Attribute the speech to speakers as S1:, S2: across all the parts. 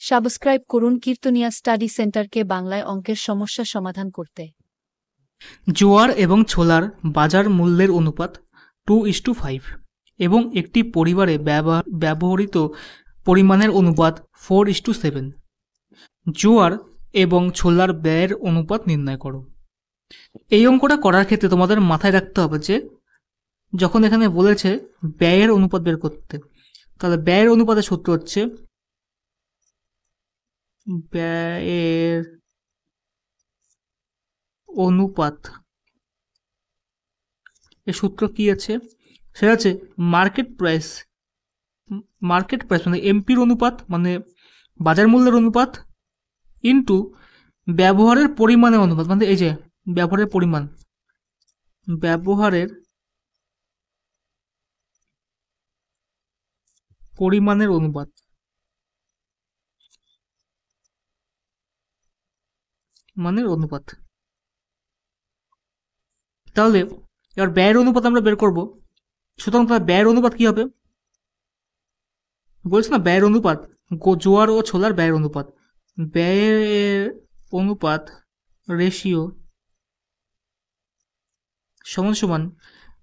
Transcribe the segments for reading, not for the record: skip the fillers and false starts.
S1: Subscribe করুন কীর্তনিয়া study সেন্টারকে বাংলায় অঙ্কের সমস্যা সমাধান করতে।
S2: জোয়ার এবং ছোলার বাজার মূল্যের অনুপাত 2:5 এবং একটি পরিবারে ব্যবহৃত পরিমাণের অনুপাত 4:7। জোয়ার এবং ছোলার ব্যয়ের অনুপাত নির্ণয় করো। এই অঙ্কটা করার ক্ষেত্রে তোমাদের মাথায় রাখতে হবে যে যখন এখানে বলেছে ব্যয়ের অনুপাত বের করতে, তাহলে ব্যয়ের অনুপাতের সূত্র হচ্ছে ব্যয়ের অনুপাত। এর সূত্র কি আছে? সেটা আছে মার্কেট প্রাইস মানে এমপির অনুপাত, মানে বাজার মূল্যের অনুপাত, ইন্টু ব্যবহারের পরিমাণের অনুপাত, মানে এই যে ব্যবহারের পরিমাণের অনুপাত তাহলে এবার ব্যয়ের অনুপাত আমরা বের করব। সুতরাং তাহলে ব্যয়ের অনুপাত কি হবে? বলছি না, ব্যয়ের অনুপাত, জোয়ার ও ছোলার ব্যয়ের অনুপাত, ব্যয়ের অনুপাত রেশিও সমান সমান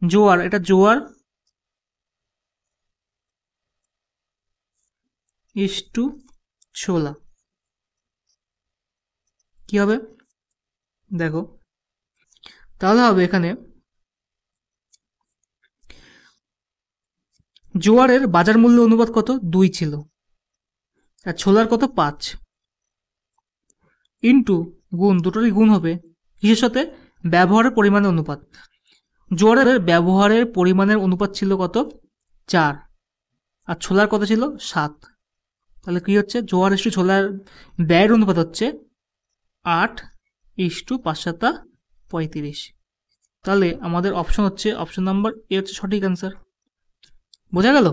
S2: জোয়ার, এটা জোয়ার ইস্টু ছোলা। কি হবে দেখো, তাহলে হবে এখানে জোয়ারের বাজার মূল্য অনুপাত কত? 2 ছিল, আর ছোলার কত? 5, ইন্টু গুণ, দুটোরই গুণ হবে কিসের সাথে? ব্যবহারের পরিমাণের অনুপাত। জোয়ারের ব্যবহারের পরিমাণের অনুপাত ছিল কত? 4, আর ছোলার কত ছিল? 7। তাহলে কি হচ্ছে? জোয়ার ইস্টু ছোলার ব্যয়ের অনুপাত হচ্ছে 8:5-7-35। তাহলে আমাদের অপশন হচ্ছে অপশন নাম্বার এ হচ্ছে সঠিক অ্যান্সার। বোঝা গেল?